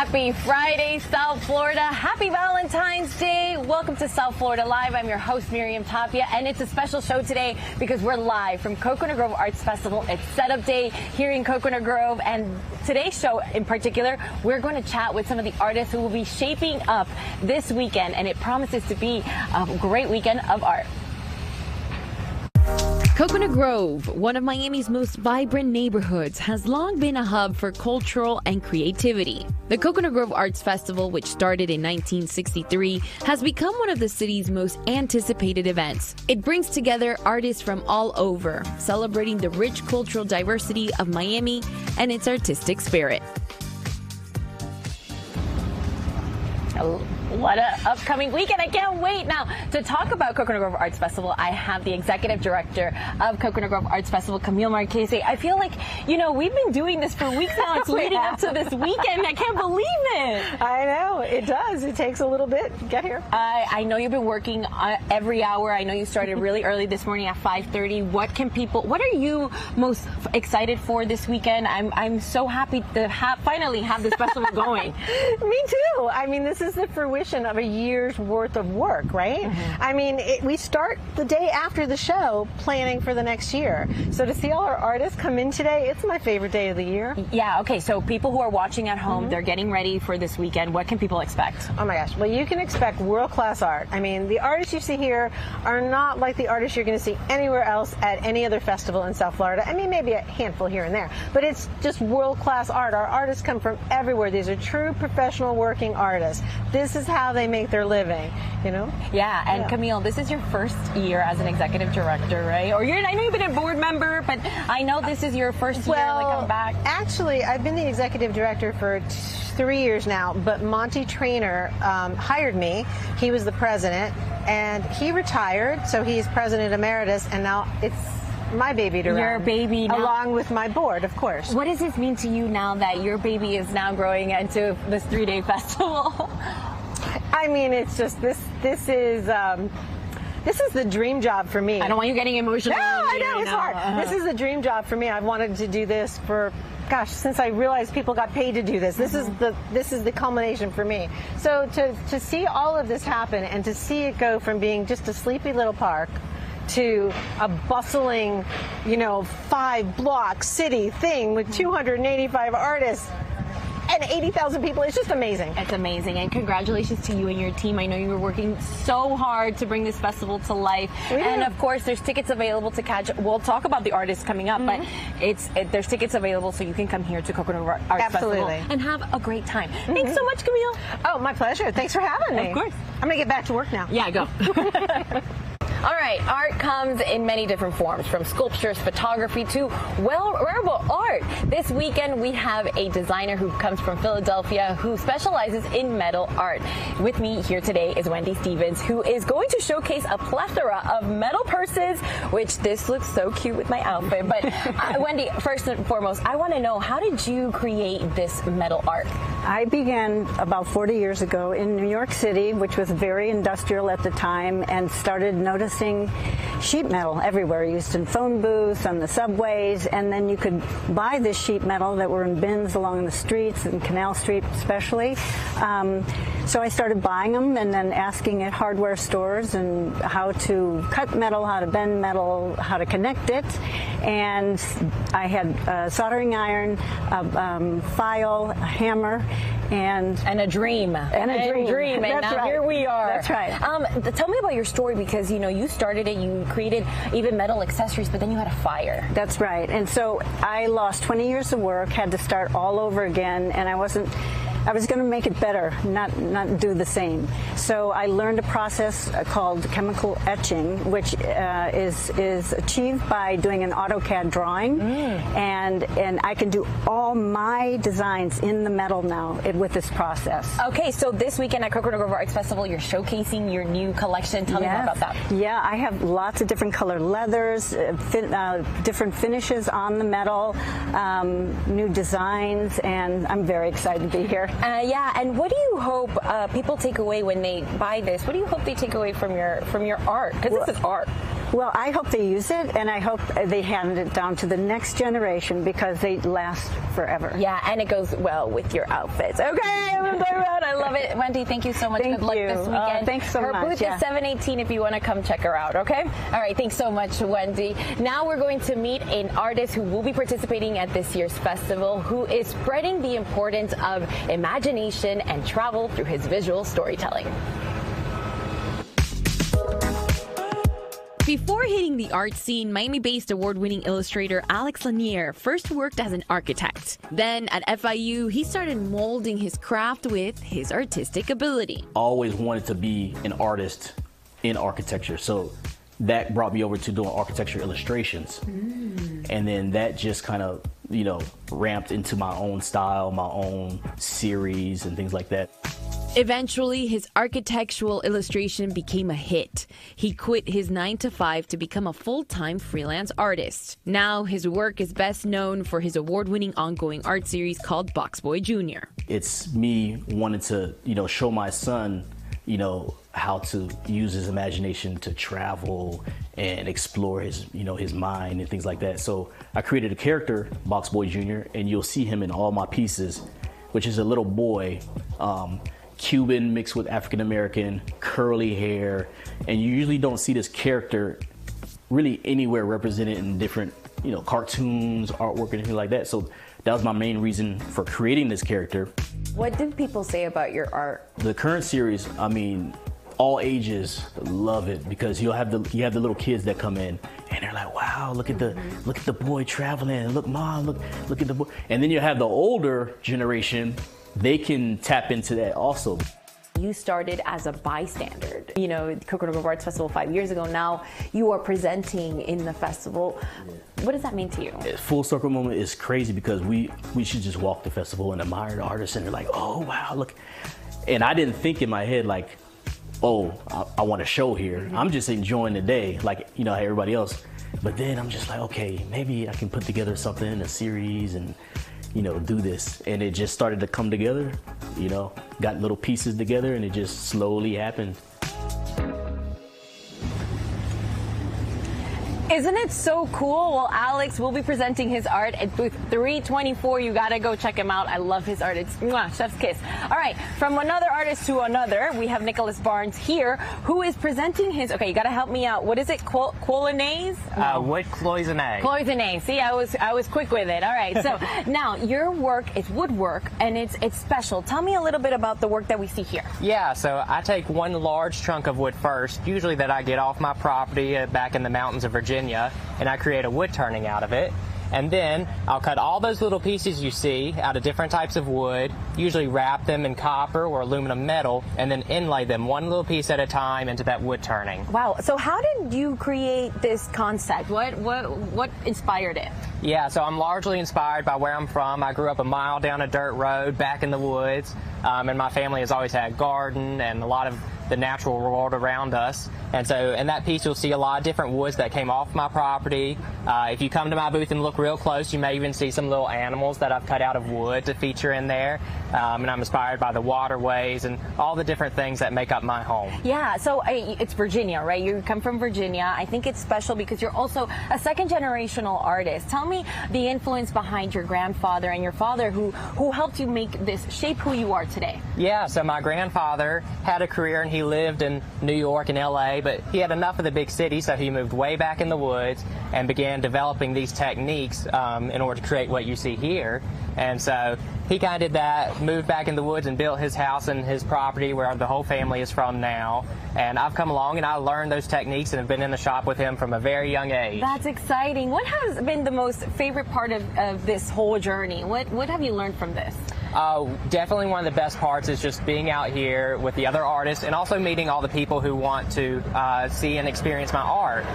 Happy Friday, South Florida. Happy Valentine's Day. Welcome to South Florida Live. I'm your host, Miriam Tapia, and it's a special show today because we're live from Coconut Grove Arts Festival. It's setup day here in Coconut Grove, and today's show in particular, we're going to chat with some of the artists who will be shaping up this weekend, and it promises to be a great weekend of art. Coconut Grove, one of Miami's most vibrant neighborhoods, has long been a hub for cultural and creativity. The Coconut Grove Arts Festival, which started in 1963, has become one of the city's most anticipated events. It brings together artists from all over, celebrating the rich cultural diversity of Miami and its artistic spirit. What an upcoming weekend. I can't wait. Now, to talk about Coconut Grove Arts Festival, I have the executive director of Coconut Grove Arts Festival, Camille Marchese. I feel like, you know, we've been doing this for weeks now. It's leading up to this weekend. I can't believe it. I know. It does. It takes a little bit to get here. I know you've been working every hour. I know you started really early this morning at 5:30. What are you most excited for this weekend? I'm so happy to finally have this festival going. Me too. I mean, this is the fruition of a year's worth of work, right? Mm-hmm. I mean, we start the day after the show planning for the next year. So to see all our artists come in today, it's my favorite day of the year. Yeah, okay, so people who are watching at home, they're getting ready for this weekend. What can people expect? Oh my gosh, well, you can expect world-class art. I mean, the artists you see here are not like the artists you're going to see anywhere else at any other festival in South Florida. I mean, maybe a handful here and there, but it's just world-class art. Our artists come from everywhere. These are true professional working artists. This is how they make their living, you know? Yeah, and Camille, this is your first year as an executive director, right? Or I know you've been a board member, but I know this is your first year to come back. Actually, I've been the executive director for 3 years now, but Monty Traynor hired me. He was the president, and he retired, so he's president emeritus, and now it's my baby to run. Your baby now. Along with my board, of course. What does this mean to you now that your baby is now growing into this 3-day festival? I mean, it's just this is the dream job for me. I don't want you getting emotional. No, I know, it's hard. This is the dream job for me. I've wanted to do this for, gosh, since I realized people got paid to do this. This is the culmination for me. So to see all of this happen and to see it go from being just a sleepy little park to a bustling, 5-block city thing with 285 artists and 80,000 people. It's just amazing. It's amazing. And congratulations to you and your team. I know you were working so hard to bring this festival to life. And of course, there's tickets available to catch. We'll talk about the artists coming up, but there's tickets available so you can come here to Coconut Grove Arts Festival and have a great time. Thanks so much, Camille. Oh, my pleasure. Thanks for having me. Of course. I'm going to get back to work now. Yeah, go. All right, art comes in many different forms, from sculptures, photography, to wearable art. This weekend, we have a designer who comes from Philadelphia who specializes in metal art. With me here today is Wendy Stevens, who is going to showcase a plethora of metal purses, which this looks so cute with my outfit. But Wendy, first and foremost, I want to know, how did you create this metal art? I began about 40 years ago in New York City, which was very industrial at the time, and started noticing sheet metal everywhere, used in phone booths, on the subways, and then you could buy this sheet metal that were in bins along the streets, and Canal Street especially. So I started buying them and then asking at hardware stores and how to cut metal, how to bend metal, how to connect it. And I had a soldering iron, a file, a hammer, and a dream. And a dream. And now here we are. That's right. Tell me about your story, because you started it, you created even metal accessories, but then you had a fire. That's right. And so I lost 20 years of work, had to start all over again, and I was going to make it better, not do the same. So I learned a process called chemical etching, which is achieved by doing an AutoCAD drawing, and I can do all my designs in the metal now with this process. Okay, so this weekend at Coconut Grove Arts Festival, you're showcasing your new collection. Tell me more about that. Yeah, I have lots of different color leathers, different finishes on the metal, new designs, and I'm very excited to be here. Yeah, and what do you hope people take away when they buy this? What do you hope they take away from your art? Because this is art. Well, I hope they use it, and I hope they hand it down to the next generation because they last forever. Yeah, and it goes well with your outfits. Okay, I'm gonna play around. I love it. Wendy, thank you so much. Thank Good luck you. this weekend. Thanks so Her much. booth Yeah. is 718 if you want to come check her out, okay? All right, thanks so much, Wendy. Now we're going to meet an artist who will be participating at this year's festival, who is spreading the importance of imagination and travel through his visual storytelling. Before hitting the art scene, Miami-based award-winning illustrator Alex Lanier first worked as an architect. Then at FIU, he started molding his craft with his artistic ability. I always wanted to be an artist in architecture, so that brought me over to doing architecture illustrations. And then that just kind of, ramped into my own style, my own series and things like that. Eventually, his architectural illustration became a hit. He quit his 9-to-5 to become a full-time freelance artist. Now, his work is best known for his award-winning ongoing art series called Box Boy Jr. It's me wanting to, show my son, how to use his imagination to travel and explore his, his mind and things like that. So I created a character, Box Boy Jr., and you'll see him in all my pieces, which is a little boy, Cuban mixed with African American, curly hair, and you usually don't see this character really anywhere represented in different, cartoons, artwork, and anything like that. So that was my main reason for creating this character. What do people say about your art? The current series, all ages love it because you have the little kids that come in and they're like, wow, look at the boy traveling. Look, mom, look at the boy. And then you have the older generation. They can tap into that also. You started as a bystander, Coconut Grove Arts Festival 5 years ago. Now you are presenting in the festival. What does that mean to you? Full circle moment is crazy because we should just walk the festival and admire the artists and they're like, oh, wow, look. And I didn't think in my head like, oh, I want to show here. I'm just enjoying the day like, everybody else. But then I'm just like, okay, maybe I can put together something in a series and do this. And it just started to come together, got little pieces together and it just slowly happened. Isn't it so cool? Well, Alex will be presenting his art at booth 324. You gotta go check him out. I love his art. It's mwah, chef's kiss. All right, from another artist to another, we have Nicholas Barnes here, who is presenting his, okay, you gotta help me out. What is it, Cloisonnes? Wood cloisonne. Cloisonne. See, I was quick with it. All right, so now your work is woodwork and it's special. Tell me a little bit about the work that we see here. Yeah, so I take one large chunk of wood first, usually that I get off my property back in the mountains of Virginia, and I create a wood turning out of it. And then I'll cut all those little pieces you see out of different types of wood, usually wrap them in copper or aluminum metal, and then inlay them one little piece at a time into that wood turning. Wow, so how did you create this concept? What inspired it? Yeah, so I'm largely inspired by where I'm from. I grew up a mile down a dirt road back in the woods, and my family has always had a garden and a lot of the natural world around us. And so in that piece you'll see a lot of different woods that came off my property. If you come to my booth and look real close, you may even see some little animals that I've cut out of wood to feature in there. And I'm inspired by the waterways and all the different things that make up my home. Yeah, so it's Virginia, right? You come from Virginia. I think it's special because you're also a second generational artist. Tell me the influence behind your grandfather and your father who helped you make this, shape who you are today. Yeah, so my grandfather had a career and he lived in New York and LA, but he had enough of the big city, so he moved way back in the woods and began developing these techniques in order to create what you see here. And so he kind of did that, moved back in the woods and built his house and his property where the whole family is from now. And I've come along and I learned those techniques and have been in the shop with him from a very young age. That's exciting. What has been the most favorite part of this whole journey? What have you learned from this? Definitely one of the best parts is just being out here with the other artists and also meeting all the people who want to see and experience my art.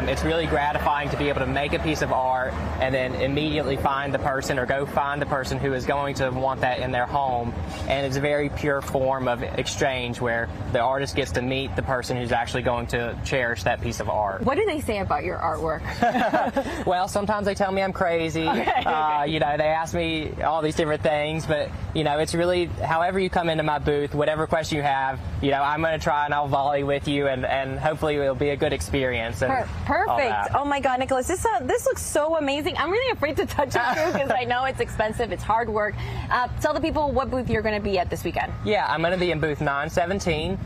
It's really gratifying to be able to make a piece of art and then immediately find the person or go find the person who is going to want that in their home. And it's a very pure form of exchange where the artist gets to meet the person who's actually going to cherish that piece of art. What do they say about your artwork? Well, sometimes they tell me I'm crazy. Okay. They ask me all these different things, but it's really however you come into my booth, whatever question you have, I'm going to try and I'll volley with you, and hopefully it'll be a good experience. Perfect. Oh my God, Nicholas, this looks so amazing. I'm really afraid to touch it too because I know it's expensive. It's hard work. Tell the people what booth you're going to be at this weekend. Yeah, I'm going to be in booth 917.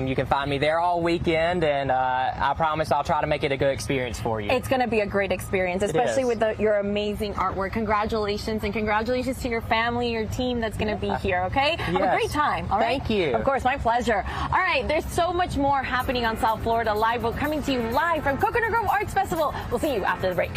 You can find me there all weekend, and I promise I'll try to make it a good experience for you. It's going to be a great experience, especially with your amazing artwork. Congratulations, and congratulations to your family, your team that's going to be here, okay? Have a great time, all right? Thank you. Of course, my pleasure. All right, there's so much more happening on South Florida Live. We're coming to you live from Coconut Grove Arts Festival. We'll see you after the break.